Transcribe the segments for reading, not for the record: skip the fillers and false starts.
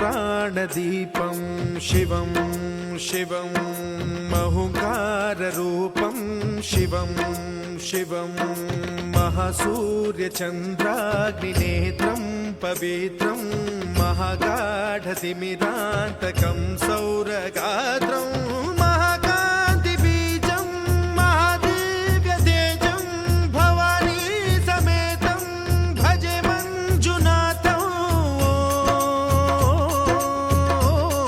महाप्राणदीपं शिवं शिवं महुकाररूपं शिवं शिवं महासूर्यचन्द्राग्निनेत्रं पवित्रं महागाढतिमिरान्तकं सौरगात्रं महाकान्तिबीजं महादिव्यतेजं भवानी समेतं भजे मञ्जुनाथं।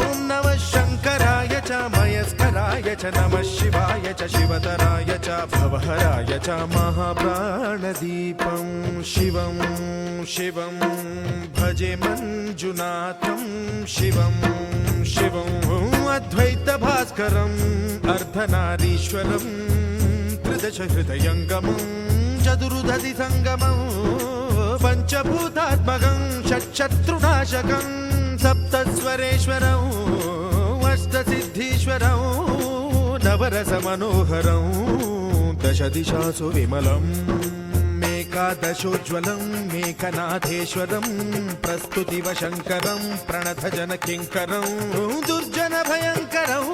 ॐ नमः शङ्कराय च मयस्कराय च नमः शिवाय च शिवतराय च भवहराय च महाप्राणदीपं शिवं शिवं भजे मञ्जुनाथं शिवं शिवं अद्वैतभास्करम् अर्धनारीश्वरं त्रिदशहृदयङ्गमं चतुर्दधिसङ्गमं पञ्चभूतात्मकं षट्शत्रुनाशकं सप्तस्वरेश्वरं अष्टसिद्धीश्वरं नवरसमनोहरं दशदिशासु विमलम् एकादशोज्ज्वलं मेघनाथेश्वरं प्रस्तुतिवशङ्करं प्रणतजनकिङ्करं दुर्जनभयङ्करं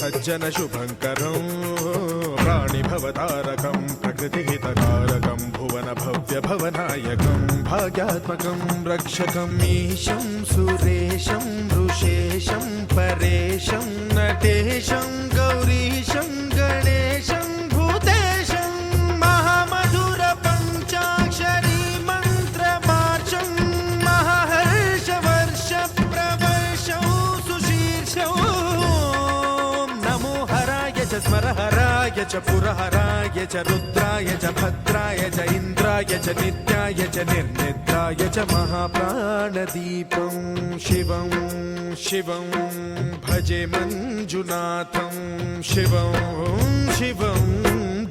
सज्जनशुभङ्करं प्राणिभवतारकं प्रकृतिहितकारकं भुवनभव्यभवनायकं भाग्यात्मकं रक्षकम् ईशं सुरेशं ऋषेशं परेशं नटेशं गौरीशं गणेशं भूतेशं महामधुरपञ्चाक्षरी मन्त्रमार्चं महाहर्षवर्षप्रवर्षं सुशीर्षं नमो हराय च स्मरहराय च पुरहराय च रुद्राय च भद्राय च इन्द्राय च नित्याय च निर्निद्राय च महाप्राणदीपं शिवं शिवं भजे मञ्जुनाथं शिवं शिवं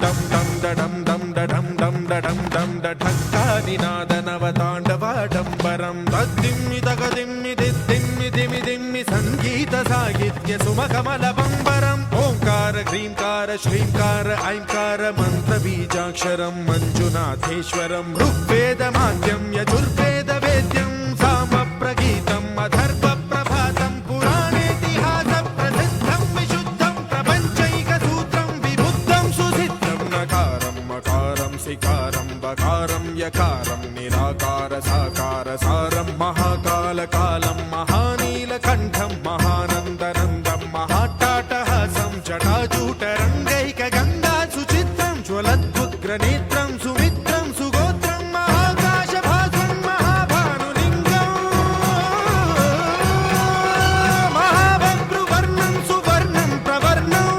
दं दं डडं दं डडं दं डडं दं डढक्कादिनादनवताण्डवाडम्बरं तद्दिम्मि तगदिम्मि दिद्दिम्मि दिमि दिम्मि सङ्गीतसाहित्य सुमकमलबम्बरम् ओङ्कार ह्रीङ्कार श्रीङ्कार ऐङ्कार मन्त्रबीजाक्षरं मञ्जुनाथेश्वरं ऋग्वेदमाद्यं यजुर्वेदवेद्यं सामप्रगीतम् अथर्वप्रभातं पुराणेतिहासप्रसिद्धं विशुद्धं प्रपञ्चैकसूत्रं विबुद्धं सुसिद्धं नकारं मकारं सिकारं बकारं यकारं निराकार साकार सारं महाकालकालं महानीलकण्ठं महानन्दनन्दं महाट्टाटहासं जटाजूटरङ्गैकगङ्गा सुचित्रं ज्वलद्भुग्रनेत्रं सुमित्रं सुगोत्रं महाकाशभासं महाभानुलिङ्गं महाभद्रुवर्णं सुवर्णं प्रवर्णं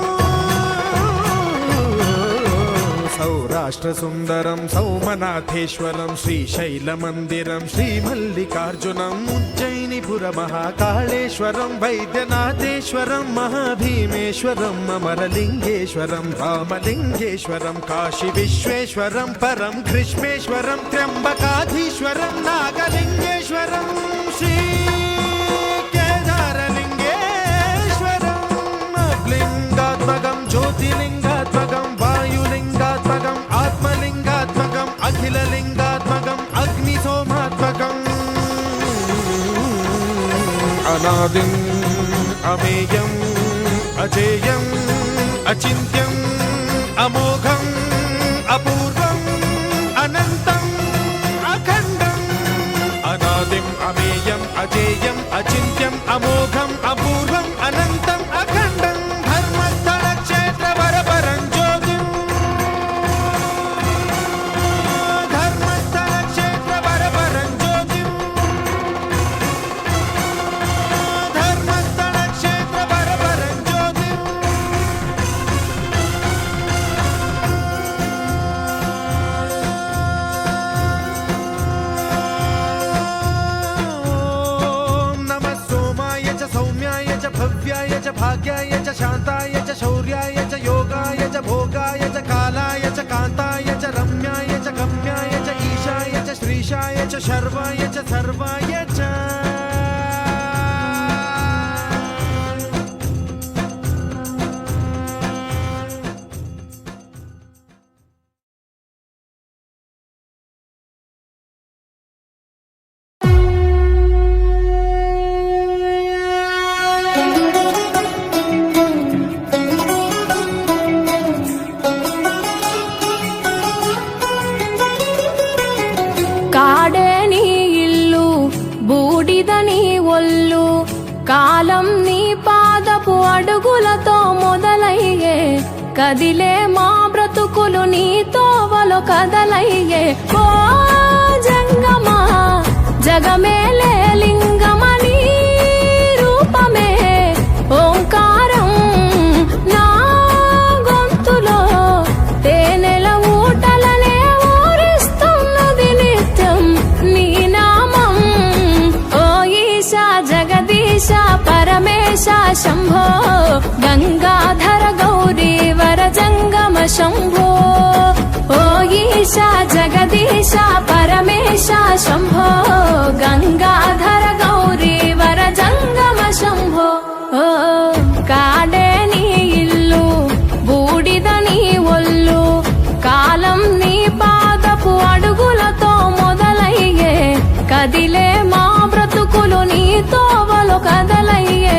सौराष्ट्रसुन्दरं सौमनाथेश्वरं श्रीशैलमन्दिरं श्रीमल्लिकार्जुनम् उज्जयिनीपुरमहाकाळेश्वरं वैद्यनाथेश्वरं महाभीमेश्वरं अमरलिङ्गेश्वरं रामलिङ्गेश्वरं काशीविश्वेश्वरं परं कृष्णेश्वरं त्र्यम्बकाधीश्वरं नागलिङ्गेश्वरं श्रीकेदारलिङ्गेश्वरं लिङ्गात्मकं ज्योतिलिङ्गात्मकं वायुलिङ्गात्मकम् आत्मलिङ्गात्मकम् अखिललिङ्गात्मकम् अग्निसोमात्मकम् अनादिम् अमेयम् अजेयम् अचिन्त्यम् अमोघम् अपूर्वम् अनन्तम् अखण्डम् अनादिम् अमेयम् अजेयम् अचिन्त्यम् अमोघम् अपूर्वम् अनन्तम् अखण्डम् धर्मस्थलक्षेत्रवरपरं ज्योतिम् धर्मस्थलक्षेत्रवरपरं ज्योतिम् धर्मस्थलक्षेत्रवरपरं ज्योतिम् नमः सोमाय च सौम्याय च भव्याय च भाग्याय च शान्ताय च शौर्याय च योगाय च भोगाय च कालाय च कान्ताय च रम्याय च गम्याय च ईशाय च श्रीशाय च शर्वाय च सर्वाय च కాడే నీ ఇల్లు బూడిద నీ ఒళ్ళు కాలం నీ పాదపు అడుగులతో మొదలయ్యే కదిలే మా బ్రతుకులు నీ తోవలో కదలయ్యే ఓ జంగమా జగమేలే లింగమని రూపమే ఓంకారం నా గొంతులో తేనెల ఊటలనే ఊరిస్తున్నది నిత్యం నీ నామం ఓ ఈశా జగదీశ పరమేశ శంభో గంగాధర గౌరీ వర జంగమ శంభో ఓ ఈశా జగదీశ పరమేశ శంభో గంగాధర గౌరీ వర జంగమ శంభో ఓ కాడే నీ ఇల్లు బూడిద నీ ఒళ్ళు కాలం నీ పాదపు అడుగులతో మొదలయ్యే కదిలే మా బ్రతుకులు నీ తోవలో కదలయ్యే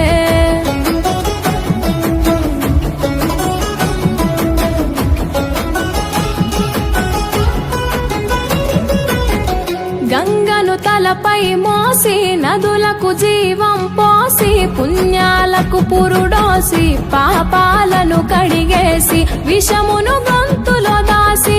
గంగను తలపై మోసి నదులకు జీవం పోసి పుణ్యాలకు పురుడోసి పాపాలను కడిగేసి విషమును గొంతులో దాసి